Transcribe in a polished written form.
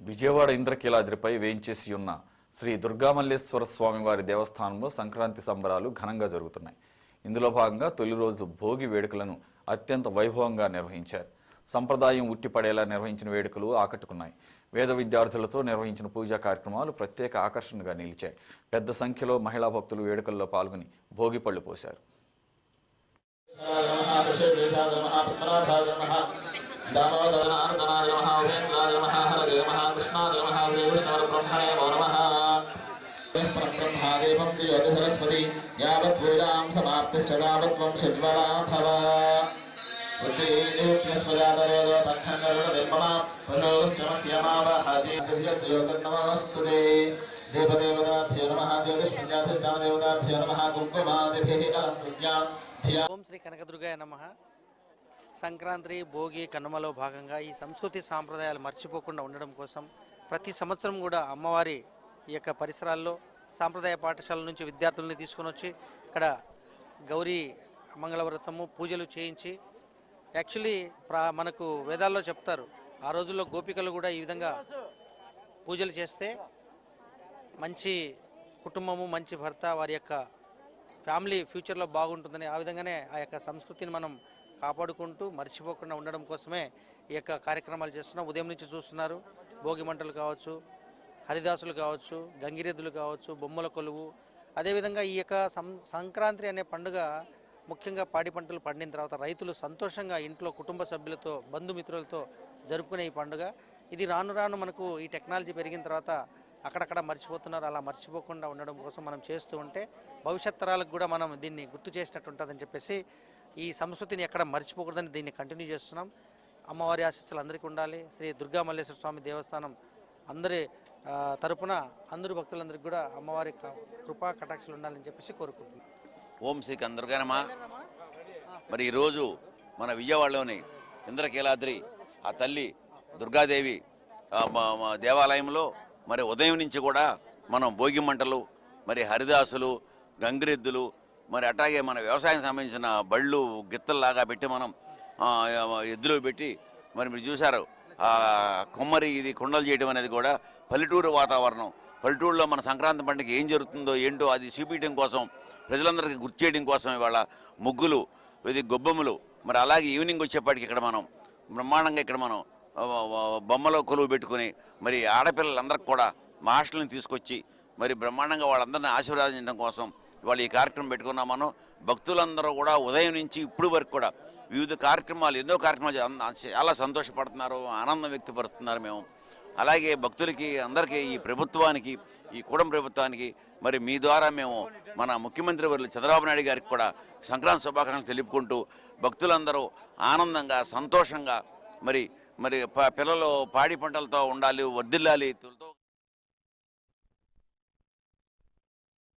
విజయవాడ ఇంద్రకీలాద్రిపై వేయించేసి ఉన్న శ్రీ దుర్గామల్లేశ్వర స్వామివారి దేవస్థానంలో సంక్రాంతి సంబరాలు ఘనంగా జరుగుతున్నాయి. ఇందులో భాగంగా తొలి రోజు భోగి వేడుకలను అత్యంత వైభవంగా నిర్వహించారు. సంప్రదాయం ఉట్టిపడేలా నిర్వహించిన వేడుకలు ఆకట్టుకున్నాయి. వేద విద్యార్థులతో నిర్వహించిన పూజా కార్యక్రమాలు ప్రత్యేక ఆకర్షణగా నిలిచాయి. పెద్ద సంఖ్యలో మహిళా భక్తులు వేడుకల్లో పాల్గొని భోగి పళ్ళు పోశారు. सरस्वती यावत् पूजां समाप्तिश्चदावत्वं सुज्वला भव देवदेवताभ्यो नमः ज्योतिष्मन्याधिष्ठानदेवताभ्यो नमः कुङ्कुमादिभिः अलङ्कृत्य ఓం శ్రీ కనకదుర్గాయ నమః. సంక్రాంతి భోగి కనుమలో భాగంగా ఈ సంస్కృతి సాంప్రదాయాలు మర్చిపోకుండా ఉండడం కోసం ప్రతి సంవత్సరం కూడా అమ్మవారి ఈ యొక్క పరిసరాల్లో సాంప్రదాయ పాఠశాల నుంచి విద్యార్థుల్ని తీసుకొని వచ్చి ఇక్కడ గౌరీ మంగళవ్రతము పూజలు చేయించి యాక్చువల్లీ మనకు వేదాల్లో చెప్తారు, ఆ రోజుల్లో గోపికలు కూడా ఈ విధంగా పూజలు చేస్తే మంచి కుటుంబము, మంచి భర్త, వారి యొక్క ఫ్యామిలీ ఫ్యూచర్లో బాగుంటుందని, ఆ విధంగానే ఆ యొక్క సంస్కృతిని మనం కాపాడుకుంటూ మర్చిపోకుండా ఉండడం కోసమే ఈ యొక్క కార్యక్రమాలు చేస్తున్నాం. ఉదయం నుంచి చూస్తున్నారు, భోగి మంటలు కావచ్చు, హరిదాసులు కావచ్చు, గంగిరెద్దులు కావచ్చు, బొమ్మల కొలువు. అదేవిధంగా ఈ యొక్క సంక్రాంతి అనే పండుగ ముఖ్యంగా పాడి పంటలు పండిన తర్వాత రైతులు సంతోషంగా ఇంట్లో కుటుంబ సభ్యులతో బంధుమిత్రులతో జరుపుకునే ఈ పండుగ. ఇది రాను రాను మనకు ఈ టెక్నాలజీ పెరిగిన తర్వాత అక్కడక్కడ మర్చిపోతున్నారు. అలా మర్చిపోకుండా ఉండడం కోసం మనం చేస్తూ ఉంటే భవిష్యత్ తరాలకు కూడా మనం దీన్ని గుర్తు చేసినట్టు ఉంటుందని చెప్పేసి ఈ సంస్కృతిని ఎక్కడ మర్చిపోకూడదని దీన్ని కంటిన్యూ చేస్తున్నాం. అమ్మవారి ఆశీస్సులు అందరికీ ఉండాలి. శ్రీ దుర్గామల్లేశ్వర స్వామి దేవస్థానం అందరి తరపున అందరు భక్తులందరికీ కూడా అమ్మవారి కృపా కటాక్షలు ఉండాలని చెప్పేసి కోరుకుంటున్నాం. ఓం శ్రీ కనకదుర్గానమ. మరి ఈరోజు మన విజయవాడలోని ఇంద్రకీలాద్రి ఆ తల్లి దుర్గాదేవి దేవాలయంలో మరి ఉదయం నుంచి కూడా మనం భోగి మంటలు, మరి హరిదాసులు, గంగిరెద్దులు, మరి అట్లాగే మన వ్యవసాయం సంబంధించిన బళ్ళు గిత్తల్లాగా పెట్టి మనం ఎద్దులు పెట్టి మరి మీరు చూశారు కొమ్మరి ఇది కుండలు చేయడం అనేది కూడా పల్లెటూరు వాతావరణం. పల్లెటూరులో మన సంక్రాంతి పండుగ ఏం జరుగుతుందో ఏంటో అది చూపించడం కోసం, ప్రజలందరికీ గుర్తు చేయడం కోసం ఇవాళ ముగ్గులు, ఇది గొబ్బెమ్మలు, మరి అలాగే ఈవినింగ్ వచ్చేప్పటికి ఇక్కడ మనం బ్రహ్మాండంగా ఇక్కడ మనం బొమ్మలో కొలువు పెట్టుకుని మరి ఆడపిల్లలందరికీ కూడా మా హాస్టల్ని తీసుకొచ్చి మరి బ్రహ్మాండంగా వాళ్ళందరినీ ఆశీర్వాదించడం కోసం ఇవాళ ఈ కార్యక్రమం పెట్టుకున్నాం. మనం భక్తులందరూ కూడా ఉదయం నుంచి ఇప్పుడు వరకు కూడా వివిధ కార్యక్రమాలు, ఎన్నో కార్యక్రమాలు చాలా సంతోషపడుతున్నారు, ఆనందం వ్యక్తపరుస్తున్నారు. మేము అలాగే భక్తులకి అందరికీ ఈ ప్రభుత్వానికి, ఈ కూటమి ప్రభుత్వానికి మరి మీ ద్వారా మేము మన ముఖ్యమంత్రి వర్యులు చంద్రబాబు నాయుడు గారికి కూడా సంక్రాంతి శుభాకాంక్షలు తెలుపుకుంటూ భక్తులందరూ ఆనందంగా సంతోషంగా మరి పిల్లలు పాడి పంటలతో ఉండాలి, వర్ధిల్లాలి.